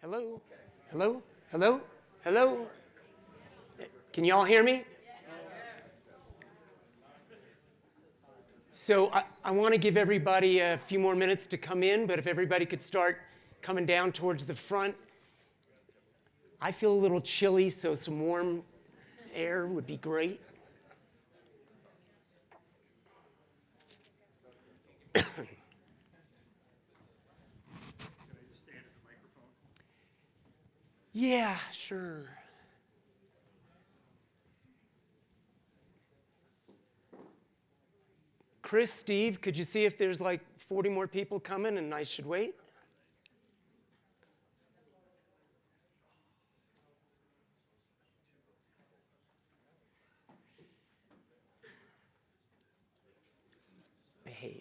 Hello? Hello? Hello? Hello? Can you all hear me? So I want to give everybody a few more minutes to come in, but if everybody could start coming down towards the front. I feel a little chilly, so some warm air would be great. Yeah, sure. Chris, Steve, could you see if there's like 40 more people coming and I should wait? Behave.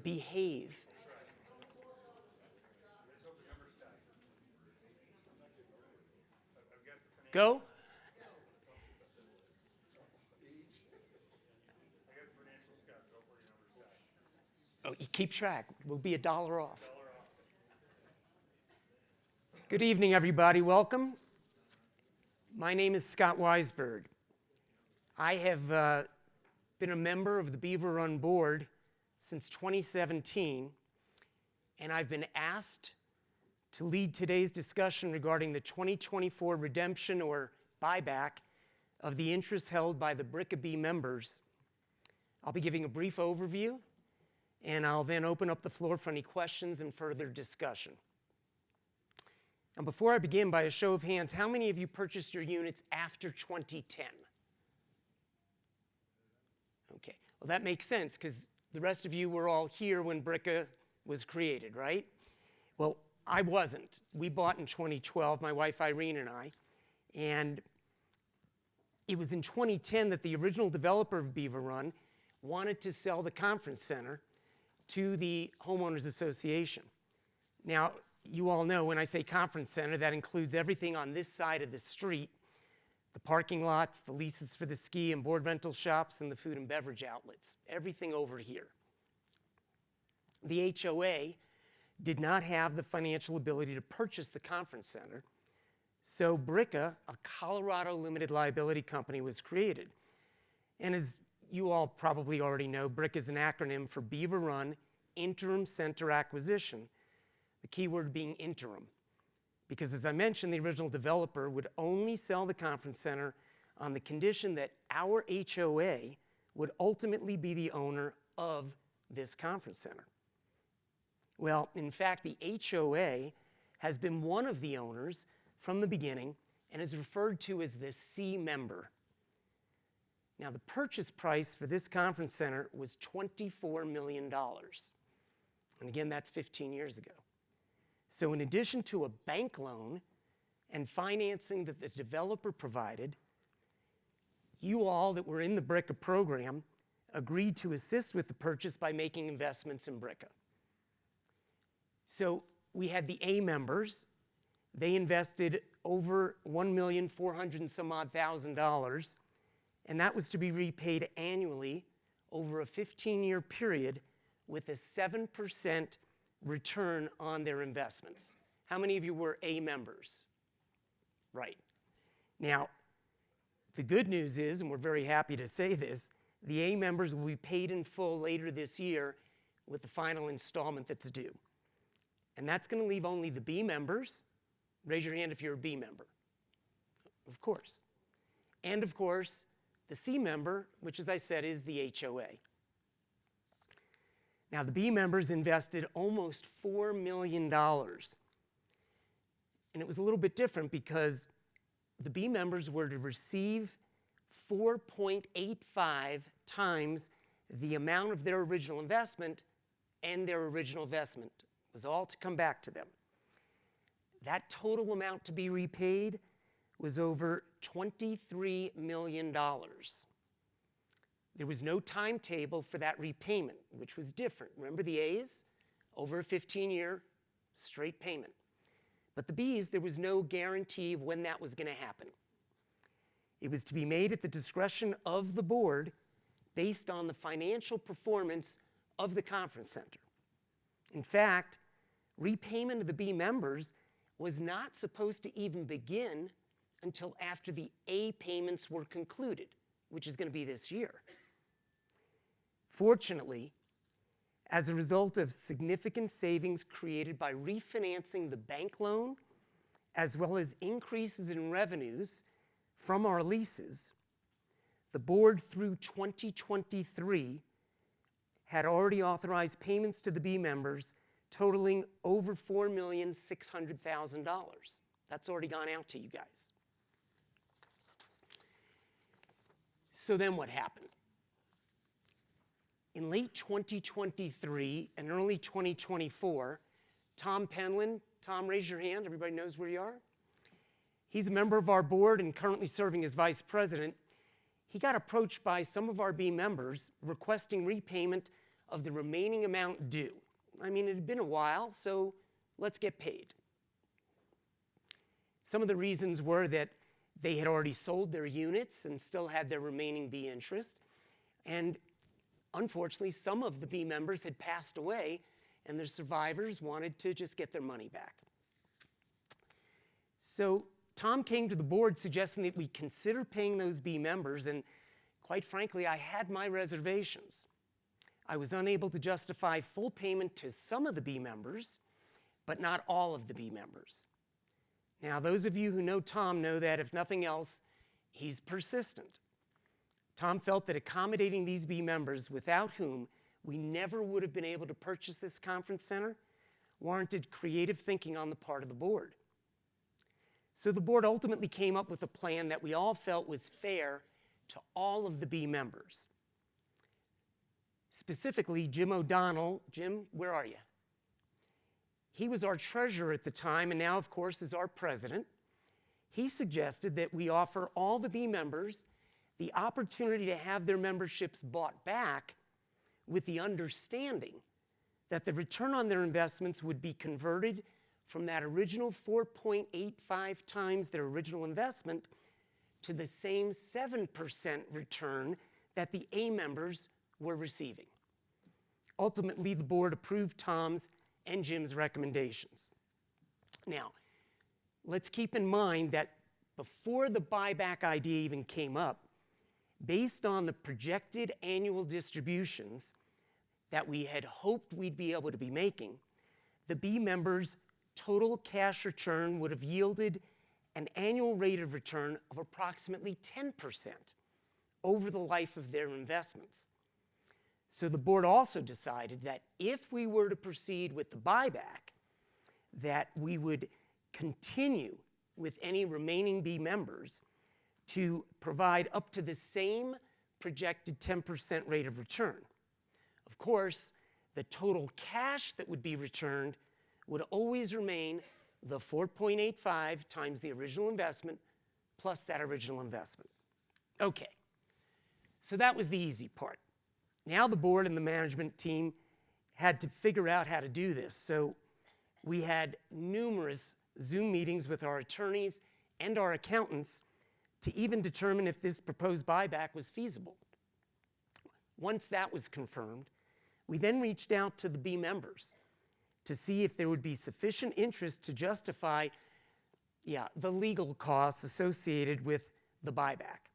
Behave. Go. Oh, you keep track. We'll be $1 off. Good evening, everybody. Welcome. My name is Scott Weisberg. I have been a member of the Beaver Run board since 2017, and I've been asked to lead today's discussion regarding the 2024 redemption or buyback of the interests held by the BRICA B members. I'll be giving a brief overview, and I'll then open up the floor for any questions and further discussion. And before I begin, by a show of hands, how many of you purchased your units after 2010? Okay, well that makes sense because the rest of you were all here when BRICA was created, right? Well, I wasn't. We bought in 2012, my wife Irene and I, and it was in 2010 that the original developer of Beaver Run wanted to sell the conference center to the Homeowners Association. Now, you all know when I say conference center, that includes everything on this side of the street, the parking lots, the leases for the ski and board rental shops, and the food and beverage outlets, everything over here. The HOA did not have the financial ability to purchase the conference center, so BRICA, a Colorado limited liability company, was created. And as you all probably already know, BRICA is an acronym for Beaver Run Interim Center Acquisition, the key word being interim. Because as I mentioned, the original developer would only sell the conference center on the condition that our HOA would ultimately be the owner of this conference center. Well, in fact, the HOA has been one of the owners from the beginning and is referred to as the C member. Now, the purchase price for this conference center was $24 million. And again, that's 15 years ago. So in addition to a bank loan and financing that the developer provided, you all that were in the BRICA program agreed to assist with the purchase by making investments in BRICA. So we had the A members. They invested over $1,400,000 and some odd $1,000, and that was to be repaid annually over a 15-year period with a 7% return on their investments. How many of you were A members? Right. Now, the good news is, and we're very happy to say this, the A members will be paid in full later this year with the final installment that's due. And that's going to leave only the B members. Raise your hand if you're a B member. Of course. And of course, the C member, which as I said is the HOA. Now, the B members invested almost $4 million. And it was a little bit different because the B members were to receive 4.85 times the amount of their original investment, and their original investment was all to come back to them. That total amount to be repaid was over $23 million. There was no timetable for that repayment, which was different. Remember the A's? Over a 15-year straight payment. But the B's, there was no guarantee of when that was going to happen. It was to be made at the discretion of the board based on the financial performance of the conference center. In fact, repayment of the B members was not supposed to even begin until after the A payments were concluded, which is going to be this year. Fortunately, as a result of significant savings created by refinancing the bank loan, as well as increases in revenues from our leases, the board through 2023 had already authorized payments to the B members totaling over $4,600,000. That's already gone out to you guys. So then what happened? In late 2023 and early 2024, Tom Penland, Tom, raise your hand, everybody knows where you are. He's a member of our board and currently serving as vice president. He got approached by some of our B members requesting repayment of the remaining amount due. I mean, it had been a while, so let's get paid. Some of the reasons were that they had already sold their units and still had their remaining B interest. And unfortunately, some of the B members had passed away and their survivors wanted to just get their money back. So Tom came to the board suggesting that we consider paying those B members, and quite frankly, I had my reservations. I was unable to justify full payment to some of the B members, but not all of the B members. Now, those of you who know Tom know that, if nothing else, he's persistent. Tom felt that accommodating these B members, without whom we never would have been able to purchase this conference center, warranted creative thinking on the part of the board. So the board ultimately came up with a plan that we all felt was fair to all of the B members. Specifically, Jim O'Donnell. Jim, where are you? He was our treasurer at the time and now, of course, is our president. He suggested that we offer all the B members the opportunity to have their memberships bought back with the understanding that the return on their investments would be converted from that original 4.85 times their original investment to the same 7% return that the A members were receiving. Ultimately, the board approved Tom's and Jim's recommendations. Now, let's keep in mind that before the buyback idea even came up, based on the projected annual distributions that we had hoped we'd be able to be making, the B members' total cash return would have yielded an annual rate of return of approximately 10% over the life of their investments. So the board also decided that if we were to proceed with the buyback, that we would continue with any remaining B members to provide up to the same projected 10% rate of return. Of course, the total cash that would be returned would always remain the 4.85 times the original investment plus that original investment. Okay, so that was the easy part. Now the board and the management team had to figure out how to do this. So we had numerous Zoom meetings with our attorneys and our accountants to even determine if this proposed buyback was feasible. Once that was confirmed, we then reached out to the B members to see if there would be sufficient interest to justify the legal costs associated with the buyback.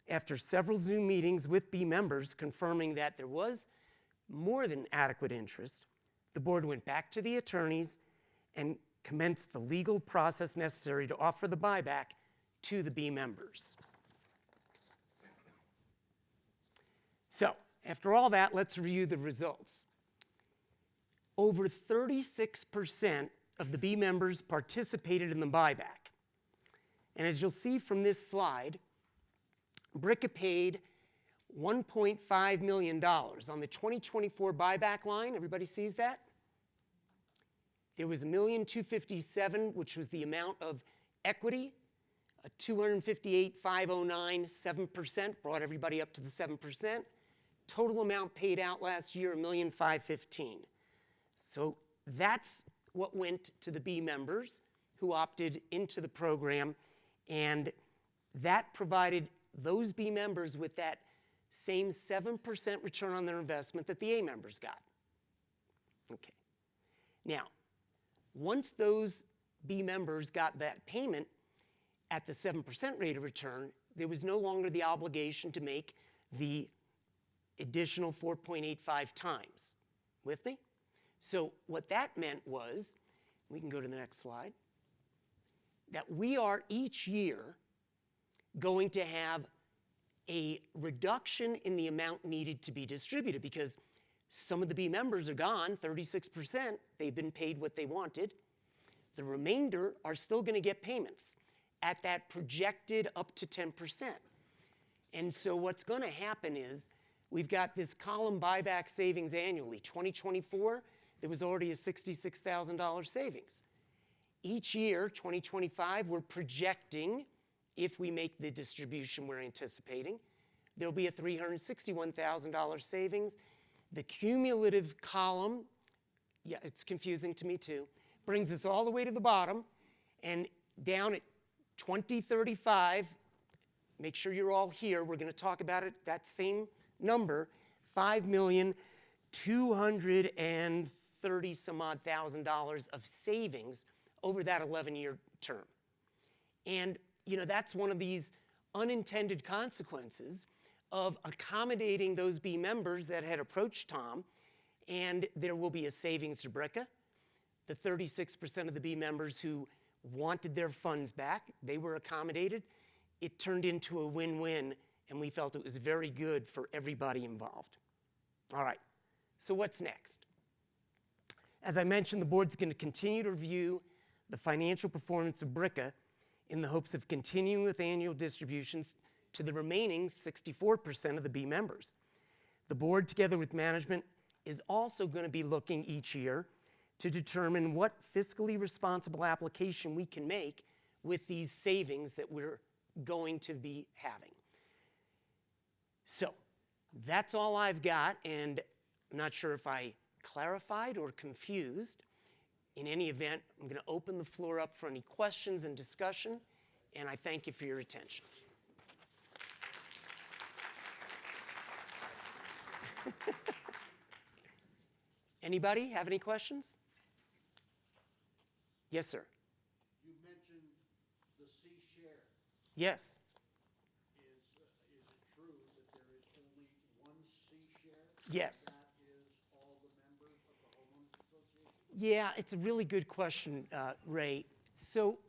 After several Zoom meetings with B members confirming that there was more than adequate interest, the board went back to the attorneys and commenced the legal process necessary to offer the buyback to the B members. So, after all that, let's review the results. Over 36% of the B members participated in the buyback. And as you'll see from this slide, BRICA paid $1.5 million on the 2024 buyback line. Everybody sees that? There was $1,257,000, which was the amount of equity. $258,509, 7%, brought everybody up to the 7%. Total amount paid out last year, $1,515,000. So that's what went to the B members who opted into the program, and that provided those B members with that same 7% return on their investment that the A members got. Okay. Now, Once those B members got that payment at the 7% rate of return, there was no longer the obligation to make the additional 4.85 times. With me? So what that meant was, we can go to the next slide, that we are each year going to have a reduction in the amount needed to be distributed because some of the B members are gone, 36%, they've been paid what they wanted. The remainder are still going to get payments at that projected up to 10%. And so what's going to happen is we've got this column buyback savings annually. 2024, there was already a $66,000 savings. Each year, 2025, we're projecting, if we make the distribution we're anticipating, there'll be a $361,000 savings. The cumulative column, yeah, it's confusing to me too, brings us all the way to the bottom, and down at 2035, make sure you're all here, we're going to talk about it, that same number, $5,230,000 some odd of savings over that 11-year term. And that's one of these unintended consequences of accommodating those B members that had approached Tom, and there will be a savings to BRICA. The 36% of the B members who wanted their funds back, they were accommodated. It turned into a win-win, and we felt it was very good for everybody involved. All right, so what's next? As I mentioned, the board's going to continue to review the financial performance of BRICA in the hopes of continuing with annual distributions to the remaining 64% of the B members. The board, together with management, is also going to be looking each year to determine what fiscally responsible application we can make with these savings that we're going to be having. So that's all I've got, and I'm not sure if I clarified or confused. In any event, I'm going to open the floor up for any questions and discussion, and I thank you for your attention. Anybody have any questions? Yes, sir. You mentioned the C share. Yes. Is it true that there is only one C share? Yes. That is all the members of the homeowners association? Yeah, it's a really good question, Ray. So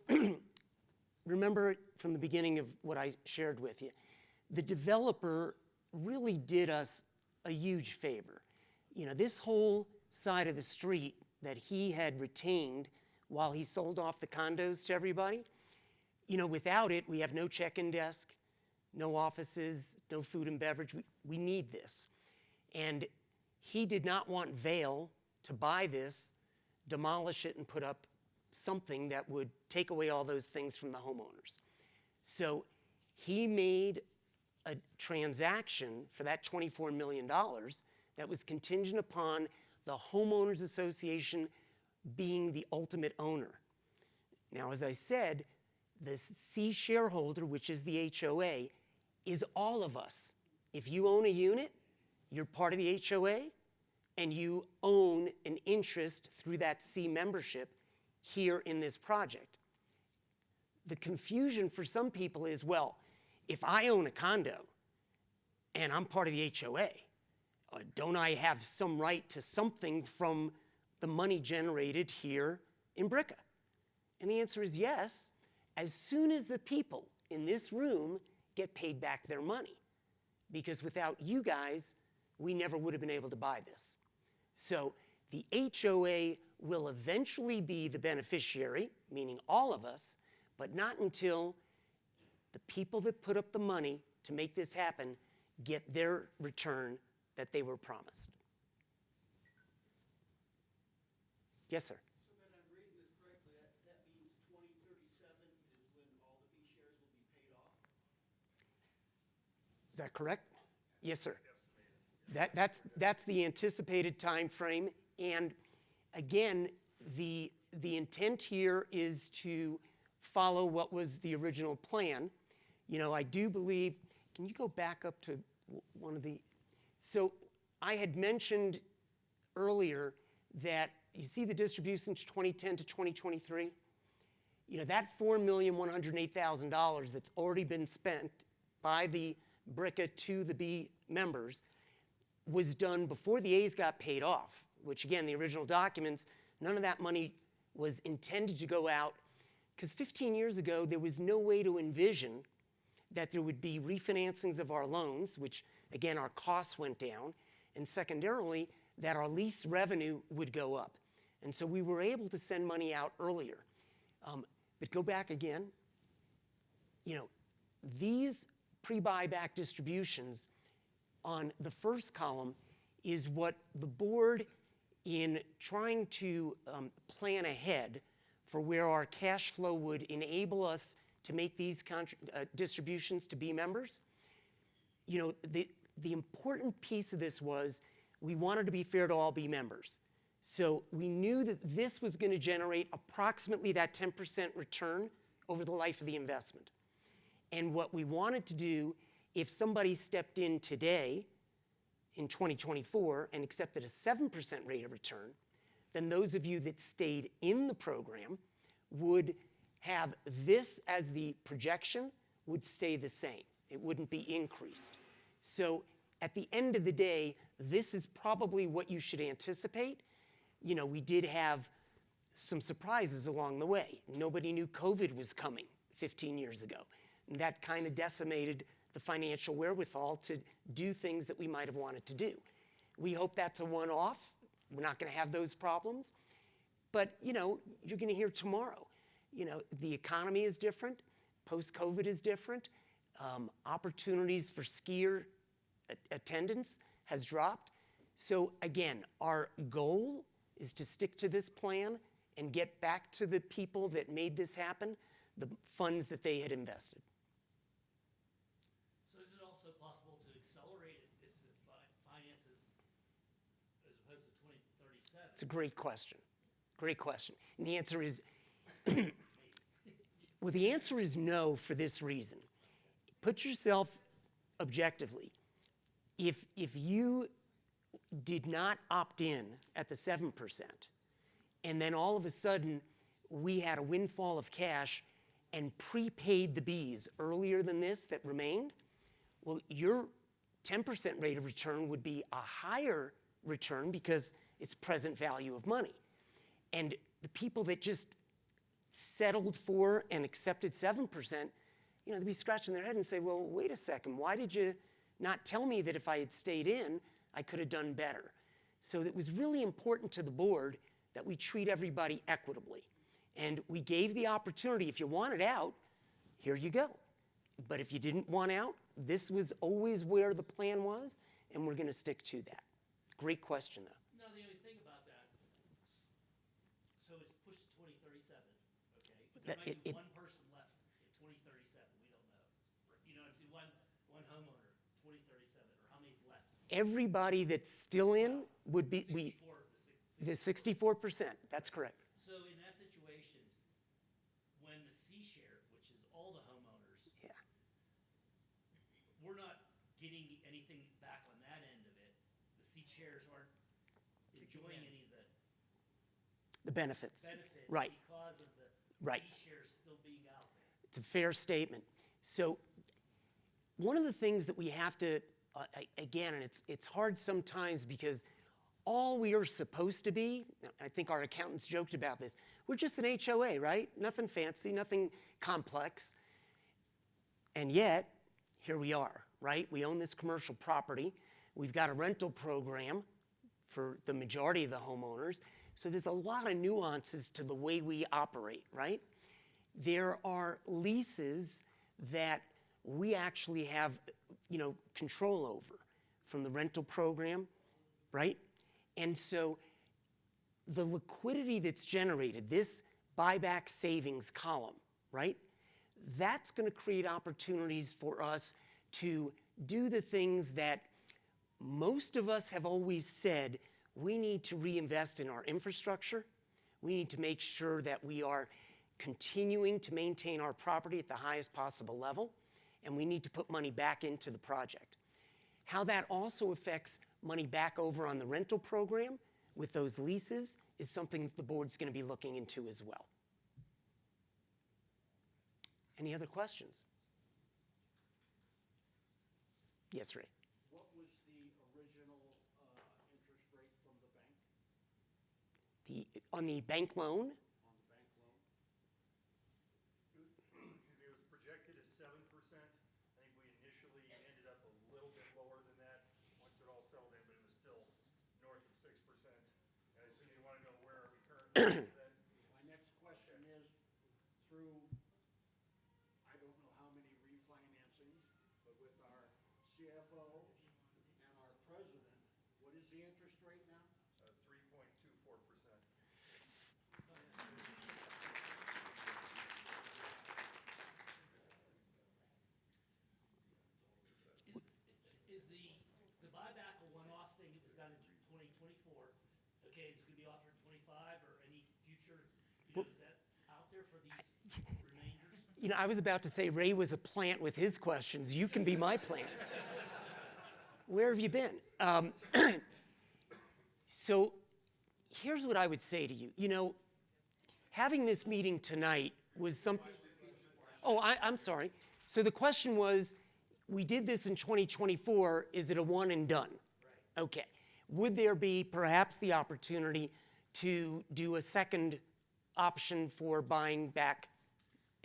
remember from the beginning of what I shared with you, the developer really did us a huge favor. This whole side of the street that he had retained while he sold off the condos to everybody, without it, we have no check-in desk, no offices, no food and beverage. We need this. And he did not want Vail to buy this, demolish it, and put up something that would take away all those things from the homeowners. So he made a transaction for that $24 million that was contingent upon the homeowners association being the ultimate owner. Now, as I said, the C shareholder, which is the HOA, is all of us. If you own a unit, you're part of the HOA, and you own an interest through that C membership here in this project. The confusion for some people is, well, if I own a condo and I'm part of the HOA, don't I have some right to something from the money generated here in BRICA? And the answer is yes, as soon as the people in this room get paid back their money. Because without you guys, we never would have been able to buy this. So the HOA will eventually be the beneficiary, meaning all of us, but not until the people that put up the money to make this happen get their return that they were promised. Yes, sir. So that I'm reading this correctly, that means 2037 is when all the B shares will be paid off? Is that correct? Yes, sir. That's the anticipated time frame. And again, the intent here is to follow what was the original plan. I do believe, can you go back up to one of the, so I had mentioned earlier that you see the distributions 2010 to 2023? You know, that $4,108,000 that's already been spent by the BRICA to the B members was done before the A's got paid off, which again, the original documents, none of that money was intended to go out, because 15 years ago, there was no way to envision that there would be refinancings of our loans, which again, our costs went down, and secondarily, that our lease revenue would go up. And so we were able to send money out earlier. But go back again, you know, these pre-buyback distributions on the first column is what the board, in trying to plan ahead for where our cash flow would enable us to make these distributions to B members. You know, the important piece of this was we wanted to be fair to all B members. So we knew that this was going to generate approximately that 10% return over the life of the investment. And what we wanted to do, if somebody stepped in today in 2024 and accepted a 7% rate of return, then those of you that stayed in the program would have this as the projection would stay the same. It wouldn't be increased. So at the end of the day, this is probably what you should anticipate. You know, we did have some surprises along the way. Nobody knew COVID was coming 15 years ago. And that kind of decimated the financial wherewithal to do things that we might have wanted to do. We hope that's a one-off. We're not going to have those problems. But, you know, you're going to hear tomorrow. You know, the economy is different. Post-COVID is different. Opportunities for skier attendance has dropped. So again, our goal is to stick to this plan and get back to the people that made this happen the funds that they had invested. So is it also possible to accelerate it if the finances, as opposed to 2037? It's a great question. Great question. And the answer is, well, the answer is no for this reason. Put yourself objectively. If you did not opt in at the 7%, and then all of a sudden we had a windfall of cash and prepaid the Bs earlier than this that remained, well, your 10% rate of return would be a higher return because it's present value of money. And the people that just settled for and accepted 7%, you know, they'd be scratching their head and say, well, wait a second, why did you not tell me that if I had stayed in, I could have done better? So it was really important to the board that we treat everybody equitably. And we gave the opportunity, if you wanted out, here you go. But if you didn't want out, this was always where the plan was, and we're going to stick to that. Great question, though. No, the only thing about that, so it's pushed to 2037, okay? There might be one person left in 2037, we don't know. You know, it's one homeowner, 2037, or how many's left? Everybody that's still in would be, 64, the 64%, that's correct. So in that situation, when the C share, which is all the homeowners, Yeah. we're not getting anything back on that end of it. The C shares aren't enjoying any of The benefits. benefits Right. because of the Right. C shares still being out there. It's a fair statement. So one of the things that we have to, again, and it's hard sometimes because all we are supposed to be, I think our accountants joked about this, we're just an HOA, right? Nothing fancy, nothing complex. And yet, here we are, right? We own this commercial property. We've got a rental program for the majority of the homeowners. So there's a lot of nuances to the way we operate, right? There are leases that we actually have, you know, control over from the rental program, right? And so the liquidity that's generated, this buyback savings column, right? That's going to create opportunities for us to do the things that most of us have always said we need to reinvest in our infrastructure. We need to make sure that we are continuing to maintain our property at the highest possible level, and we need to put money back into the project. How that also affects money back over on the rental program with those leases is something that the board's going to be looking into as well. Any other questions? Yes, Ray. What was the original interest rate from the bank, On the bank loan, on the bank loan? It was projected at 7%. I think we initially ended up a little bit lower than that once it all settled in, but it was still north of 6%. And I assume you want to know where are we currently then? My next question is, through, I don't know how many refinancings, but with our CFO and our president, what is the interest rate now? 3.24%. Is the buyback a one-off thing that was done in 2024? Okay, is it gonna be offered in 25 or any future, is that out there for these remainders? I was about to say Ray was a plant with his questions. You can be my plant. Where have you been? So here's what I would say to you. Having this meeting tonight was something. Oh, I'm sorry. So the question was, we did this in 2024. Is it a one and done? Right. Okay. Would there be perhaps the opportunity to do a second option for buying back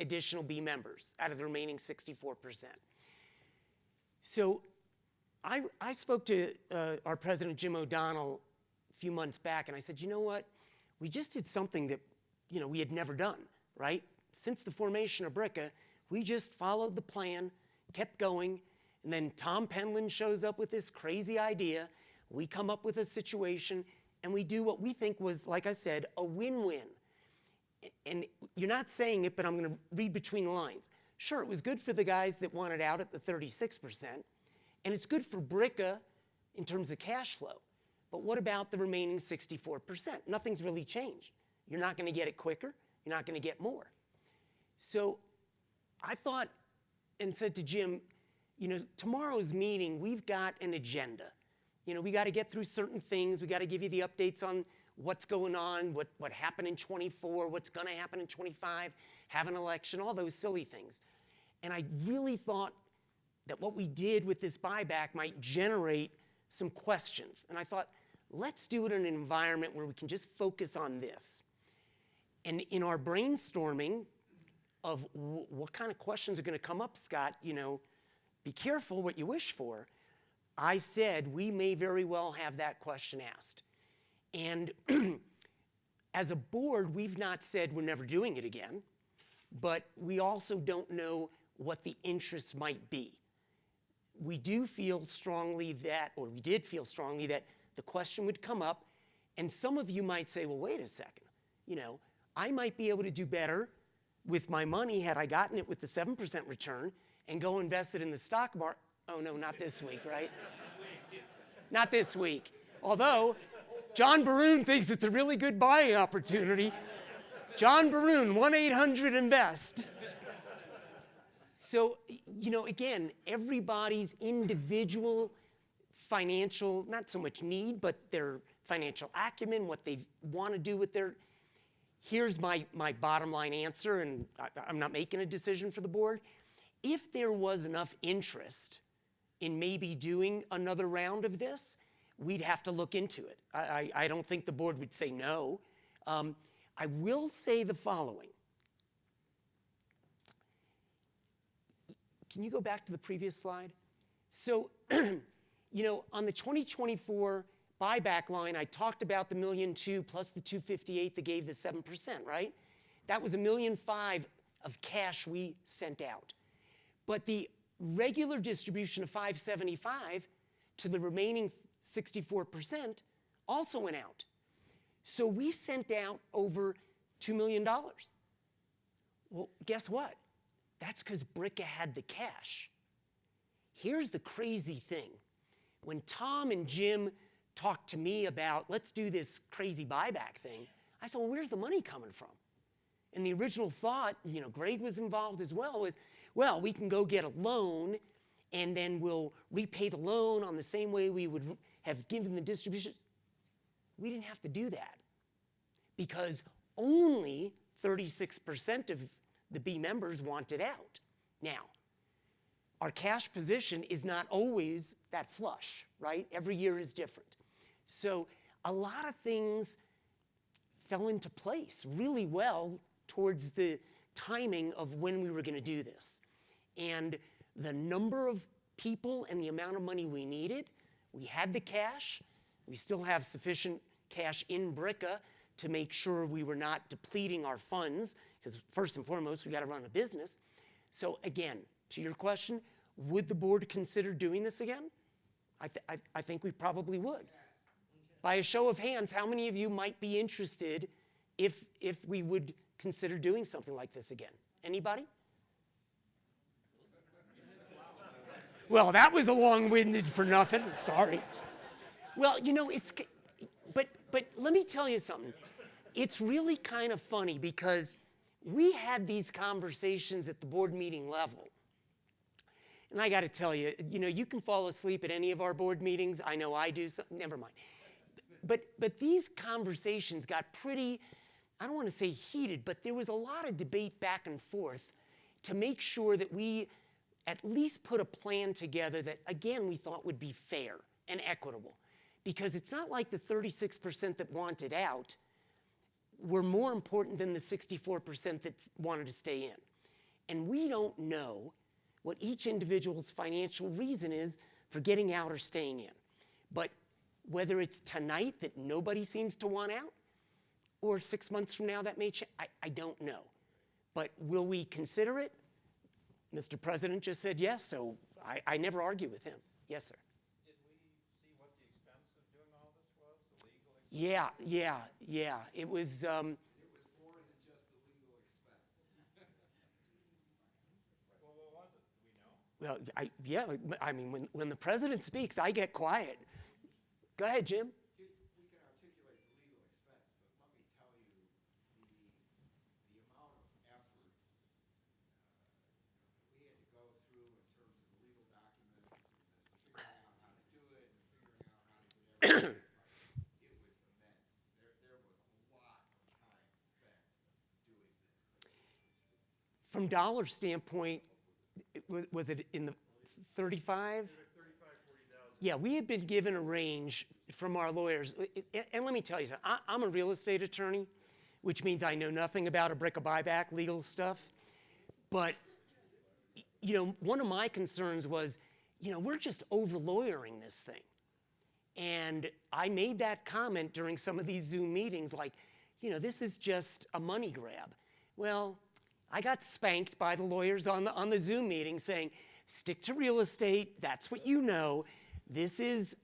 additional B members out of the remaining 64%? So I spoke to our president, Jim O'Donnell, a few months back, and I said, you know what? We just did something that, we had never done, right? Since the formation of BRICA, we just followed the plan, kept going, and then Tom Penland shows up with this crazy idea. We come up with a situation, and we do what we think was, like I said, a win-win. And you're not saying it, but I'm going to read between the lines. Sure, it was good for the guys that wanted out at the 36%, and it's good for BRICA in terms of cash flow. But what about the remaining 64%? Nothing's really changed. You're not going to get it quicker. You're not going to get more. So I thought and said to Jim, tomorrow's meeting, we've got an agenda. We got to get through certain things. We got to give you the updates on what's going on, what happened in 24, what's going to happen in 25, have an election, all those silly things. And I really thought that what we did with this buyback might generate some questions. And I thought, let's do it in an environment where we can just focus on this. And in our brainstorming of what kind of questions are going to come up, Scott, be careful what you wish for, I said we may very well have that question asked. And as a board, we've not said we're never doing it again, but we also don't know what the interest might be. We do feel strongly that, or we did feel strongly that the question would come up, and some of you might say, well, wait a second, I might be able to do better with my money had I gotten it with the 7% return and go invest it in the stock market. Oh, no, not this week, right? Not this week. Although, John Baroon thinks it's a really good buying opportunity. John Baroon, 1-800-INVEST. So, again, everybody's individual financial, not so much need, but their financial acumen, what they want to do with their. Here's my bottom line answer, and I'm not making a decision for the board. If there was enough interest in maybe doing another round of this, we'd have to look into it. I don't think the board would say no. I will say the following. Can you go back to the previous slide? So, on the 2024 buyback line, I talked about the $1.2 million plus the $258 that gave the 7%, right? That was $1.5 million of cash we sent out. But the regular distribution of $575 to the remaining 64% also went out. So we sent out over $2 million. Well, guess what? That's because BRICA had the cash. Here's the crazy thing. When Tom and Jim talked to me about, let's do this crazy buyback thing, I said, well, where's the money coming from? And the original thought, Greg was involved as well, was, well, we can go get a loan and then we'll repay the loan on the same way we would have given the distribution. We didn't have to do that. because only 36% of the B members wanted out. Now, our cash position is not always that flush, right? Every year is different. So a lot of things fell into place really well towards the timing of when we were going to do this. And the number of people and the amount of money we needed, we had the cash. We still have sufficient cash in BRICA to make sure we were not depleting our funds, because first and foremost, we got to run a business. So again, to your question, would the board consider doing this again? I think we probably would. By a show of hands, how many of you might be interested if we would consider doing something like this again? Anybody? Well, that was a long-winded for nothing. Sorry. Well, you know, but let me tell you something. It's really kind of funny because we had these conversations at the board meeting level. And I got to tell you, you know, you can fall asleep at any of our board meetings. I know I do. So, never mind. But these conversations got pretty, I don't want to say heated, but there was a lot of debate back and forth to make sure that we at least put a plan together that, again, we thought would be fair and equitable. Because it's not like the 36% that wanted out were more important than the 64% that wanted to stay in. And we don't know what each individual's financial reason is for getting out or staying in. But whether it's tonight that nobody seems to want out, or 6 months from now that may change, I don't know. But will we consider it? Mr. President just said yes, so I never argue with him. Yes, sir. Did we see what the expense of doing all this was, the legal expense? Yeah. It was, It was more than just the legal expense. Well, what was it? Do we know? well, I mean, when the president speaks, I get quiet. Go ahead, Jim. We can articulate the legal expense, but let me tell you, the amount of effort we had to go through in terms of the legal documents and figuring out how to do it and figuring out how to get everything right, it was immense. There was a lot of time spent doing this. From dollar standpoint, was it in the 35? 40,000. Yeah, we had been given a range from our lawyers. And let me tell you something. I'm a real estate attorney, which means I know nothing about a BRICA buyback legal stuff. But, you know, one of my concerns was, you know, we're just over-lawyering this thing. And I made that comment during some of these Zoom meetings, like, you know, this is just a money grab. Well, I got spanked by the lawyers on the Zoom meeting saying, stick to real estate, that's what you know. This is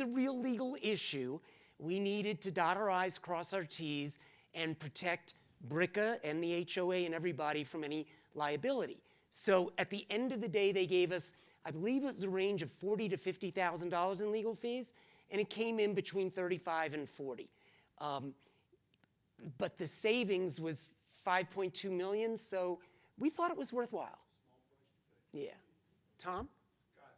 a real legal issue. We needed to dot our I's, cross our T's, and protect BRICA and the HOA and everybody from any liability. So at the end of the day, they gave us, I believe it was a range of $40,000 to $50,000 in legal fees, and it came in between 35 and 40. But the savings was 5.2 million, so we thought it was worthwhile. Yeah. Tom? Scott,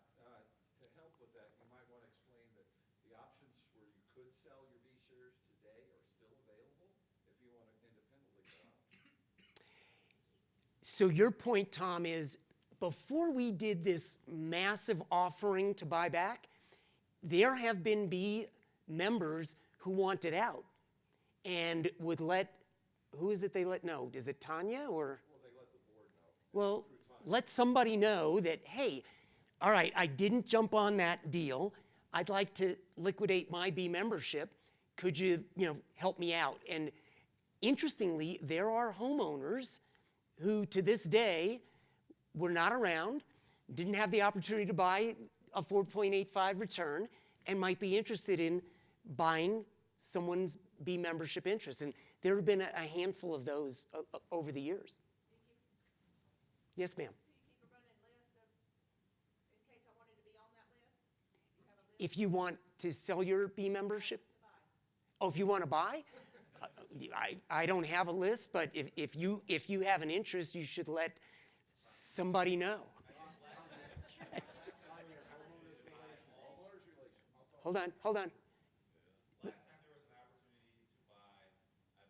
to help with that, you might want to explain that the options where you could sell your B shares today are still available if you want to independently go out. So your point, Tom, is before we did this massive offering to buy back, there have been B members who wanted out and would let, who is it they let know? Is it Tanya or? Well, they let the board know. Well, let somebody know that, hey, all right, I didn't jump on that deal. I'd like to liquidate my B membership. Could you, help me out? And interestingly, there are homeowners who to this day were not around, didn't have the opportunity to buy a 4.85 return, and might be interested in buying someone's B membership interest. And there have been a handful of those over the years. Yes, ma'am. Do you keep a running list of, in case I wanted to be on that list? You have a list If you want to sell your B membership? to buy? Oh, if you want to buy? I don't have a list, but if you have an interest, you should let somebody know. Hold on. Last time there was an opportunity to buy, I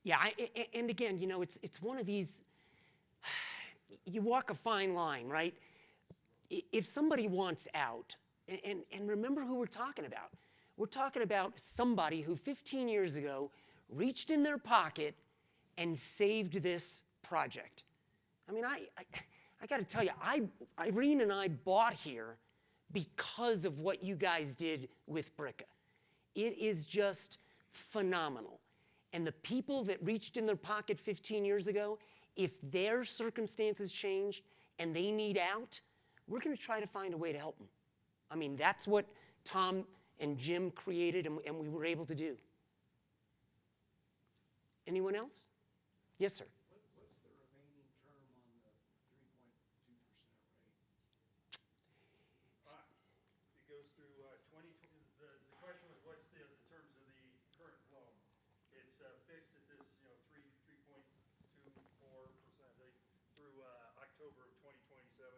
Yeah, and again, you know, it's one of these, you walk a fine line, right? If somebody wants out, and remember who we're talking about. We're talking about somebody who 15 years ago reached in their pocket and saved this project. I mean, I got to tell you, Irene and I bought here because of what you guys did with BRICA. It is just phenomenal. And the people that reached in their pocket 15 years ago, if their circumstances change and they need out, we're going to try to find a way to help them. I mean, that's what Tom and Jim created and we were able to do. Anyone else? Yes, sir. What's the remaining term on the 3.2% rate? It goes through 2020. The question was, what's the terms of the current loan? It's fixed at this, 3.24% through October of 2027.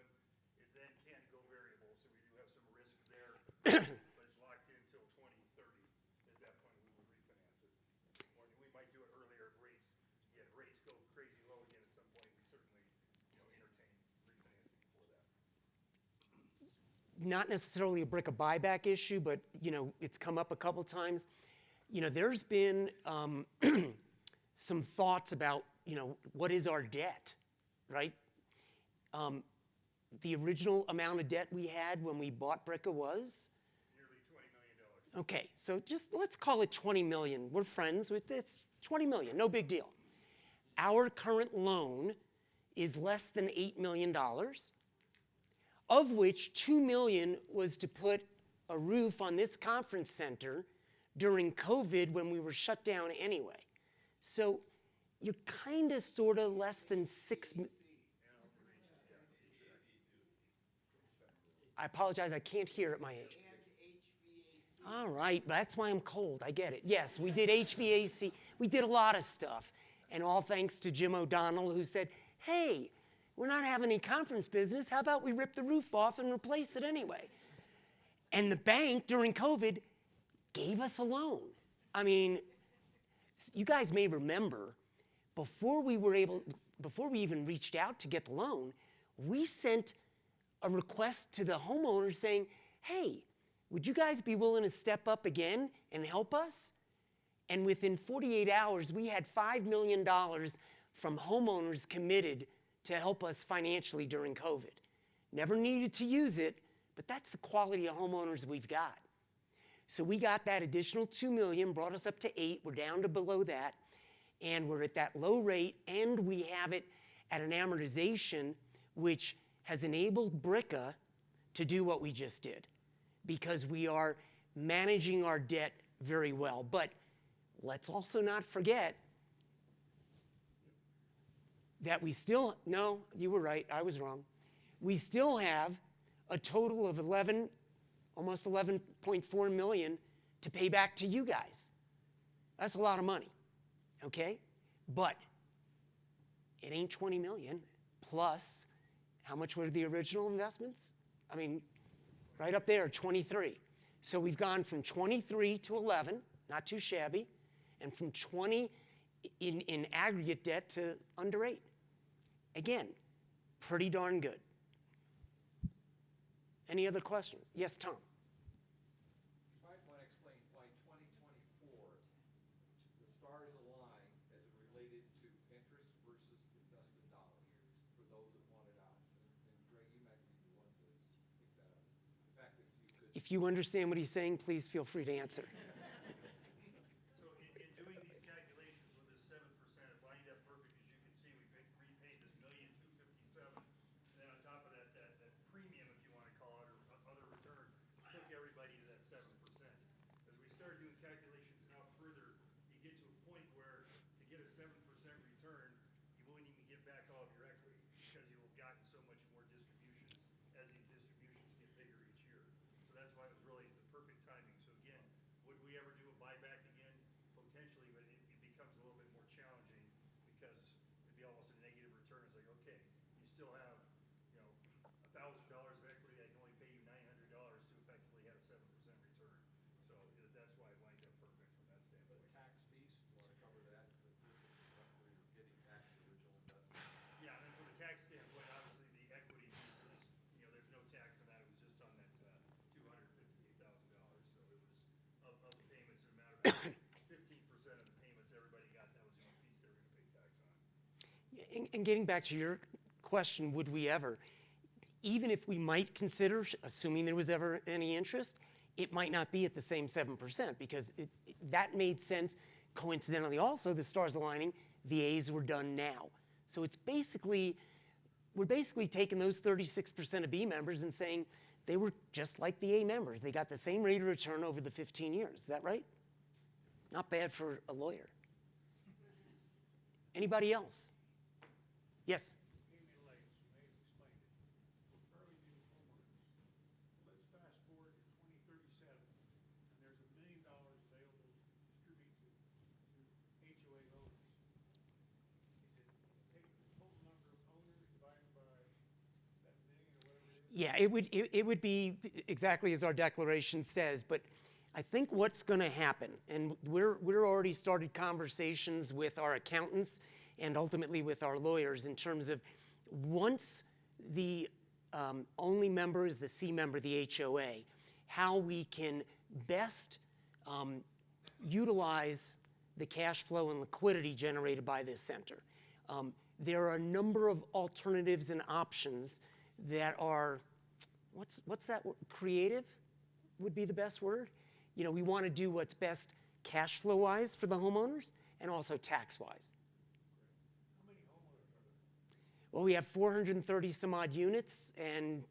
It then can go variable, so we do have some risk there, but it's locked in until 2030. At that point, we will refinance it, or we might do it earlier if rates go crazy low again at some point. We certainly, entertain refinancing before that. Not necessarily a BRICA buyback issue, but you know, it's come up a couple times. You know, there's been some thoughts about, what is our debt, right? The original amount of debt we had when we bought BRICA was? Nearly $20 million. Okay, so just let's call it 20 million. We're friends with it's 20 million, no big deal. Our current loan is less than $8 million, of which 2 million was to put a roof on this conference center during COVID when we were shut down anyway. So you're kind of sort of less than 6 I apologize, I can't hear at my age. All right, that's why I'm cold, I get it. Yes, we did HVAC, we did a lot of stuff. And all thanks to Jim O'Donnell, who said, hey, we're not having any conference business, how about we rip the roof off and replace it anyway? And the bank during COVID gave us a loan. I mean, you guys may remember, before we even reached out to get the loan, we sent a request to the homeowners saying, hey, would you guys be willing to step up again and help us? And within 48 hours, we had $5 million from homeowners committed to help us financially during COVID. Never needed to use it, but that's the quality of homeowners we've got. So we got that additional 2 million, brought us up to 8, we're down to below that, and we're at that low rate, and we have it at an amortization which has enabled BRICA to do what we just did, because we are managing our debt very well. But let's also not forget that we still, no, you were right, I was wrong. We still have a total of almost 11.4 million to pay back to you guys. That's a lot of money, okay? But it ain't 20 million plus, how much were the original investments? I mean, right up there, 23. So we've gone from 23 to 11, not too shabby, and from 20 in aggregate debt to under 8. Again, pretty darn good. Any other questions? Yes, Tom. You might want to explain why 2024, the stars align as it related to interest versus invested dollars for those that want it out. And Greg, you might be the one to pick that up. The fact that you could. If you understand what he's saying, please feel free to answer. So in doing these calculations with this 7%, it lined up perfect. As you can see, we repaid this $1,257,000, and then on top of that, that premium, if you want to call it, or other return, took everybody to that 7%. As we started doing calculations out further, you get to a point where to get a 7% return, you won't even get back all of your equity because you will have gotten so much more distributions as these distributions get bigger each year. So that's why it was really the perfect timing. So again, would we ever do a buyback again? Potentially, but it becomes a little bit more challenging because it'd be almost a negative return. It's like, okay, you still have, $1,000 of equity. I can only pay you $900 to effectively have a 7% return. So that's why it lined up perfect from that standpoint. The tax piece, you want to cover that? And getting back to your question, would we ever? Even if we might consider, assuming there was ever any interest, it might not be at the same 7% because that made sense. Coincidentally, also, the stars aligning, the A's were done now. So it's basically, we're basically taking those 36% of B members and saying they were just like the A members. They got the same rate of return over the 15 years. Is that right? Not bad for a lawyer. Anybody else? Yes? Amy Lake, may have explained it. Fairly new homeowners. Let's fast forward to 2037, and there's $1 million available to distribute to HOA owners. Is it take the total number of owners divided by that million or whatever it is? Yeah, it would be exactly as our declaration says, but I think what's going to happen, and we're already started conversations with our accountants and ultimately with our lawyers in terms of once the only member is the C member, the HOA, how we can best utilize the cash flow and liquidity generated by this center. There are a number of alternatives and options that are, what's that word? Creative would be the best word. You know, we want to do what's best cash flow wise for the homeowners and also tax wise. How many homeowners are there? Well, we have 430 some odd units and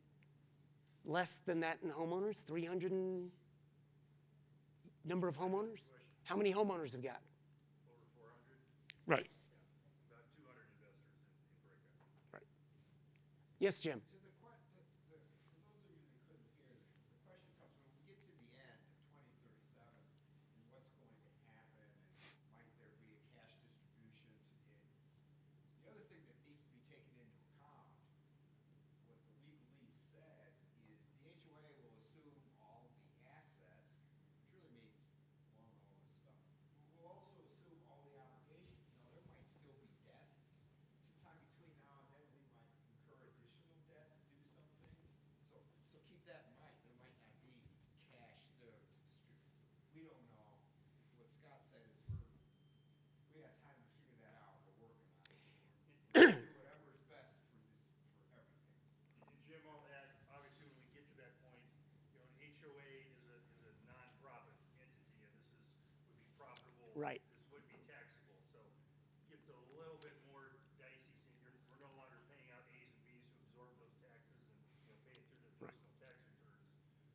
less than that in homeowners, 300 and number of homeowners. How many homeowners have got? Over 400, Right, about 200 investors in BRICA. right. Yes, Jim. So for those of you that couldn't hear, the question comes when we get to the end of 2037 and what's going to happen and might there be a cash distribution to it. The other thing that needs to be taken into account, what the legalese says, is the HOA will assume all the assets, which really means loan all this stuff. We'll also assume all the obligations. Now, there might still be debt. Sometime between now and then, we might incur additional debt to do some things. So keep that in mind. There might not be cash there to distribute. We don't know. What Scott said is we got time to figure that out. We're working on it. We're gonna do whatever is best for everything. And Jim, I'll add, obviously, when we get to that point, you know, an HOA is a nonprofit entity, and would be profitable. Right. This would be taxable, so it gets a little bit more dicey. So we're no longer paying out A's and B's to absorb those taxes and, you know, pay it through the personal tax returns.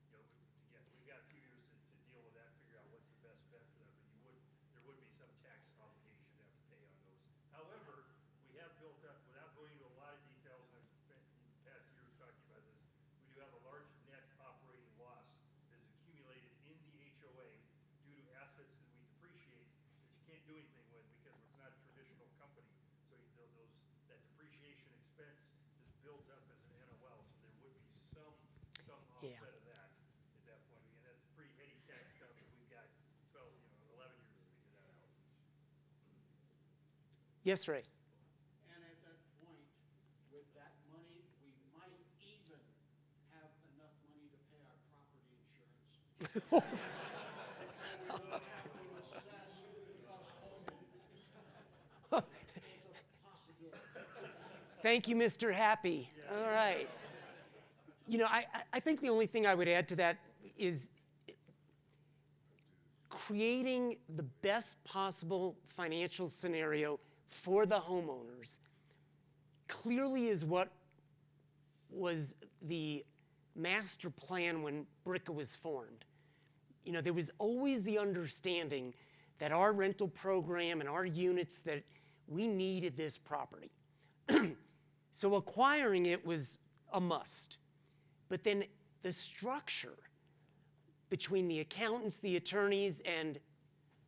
You know, again, we've got a few years to deal with that, figure out what's the best bet for them, but there would be some tax obligation to have to pay on those. However, we have built up, without going into a lot of details, and I've spent the past years talking about this, we do have a large net operating loss that is accumulated in the HOA due to assets that we depreciate that you can't do anything with because it's not a traditional company. So that depreciation expense just builds up as an NOL, so there would be some Yeah. offset of that at that point. Again, that's pretty heady tax stuff, and we've got 11 years to figure that out. Yes, Ray. And at that point, with that money, we might even have enough money to pay our property insurance. So we don't have to assess us homeowners. It's a possibility. Thank you, Mr. Happy. All right. You know, I think the only thing I would add to that is creating the best possible financial scenario for the homeowners clearly is what was the master plan when BRICA was formed. You know, there was always the understanding that our rental program and our units, that we needed this property. So acquiring it was a must. But then the structure between the accountants, the attorneys, and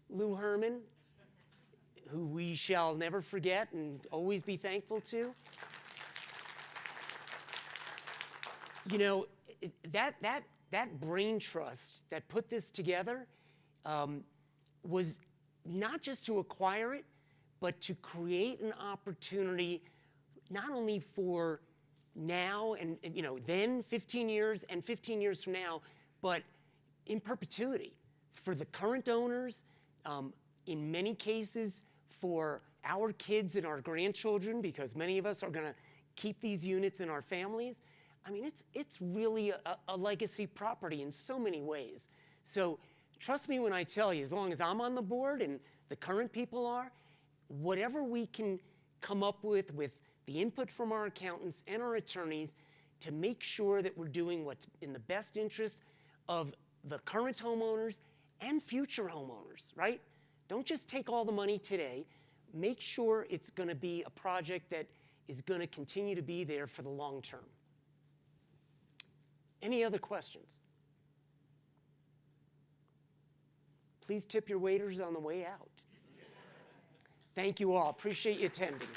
Lou Herman, who we shall never forget and always be thankful to. You know, that brain trust that put this together was not just to acquire it, but to create an opportunity not only for now and you know, then 15 years and 15 years from now, but in perpetuity for the current owners, in many cases for our kids and our grandchildren, because many of us are going to keep these units in our families. I mean, it's really a legacy property in so many ways. So trust me when I tell you, as long as I'm on the board and the current people are, whatever we can come up with the input from our accountants and our attorneys to make sure that we're doing what's in the best interest of the current homeowners and future homeowners, right? Don't just take all the money today. Make sure it's going to be a project that is going to continue to be there for the long term. Any other questions? Please tip your waiters on the way out. Thank you all. Appreciate you attending.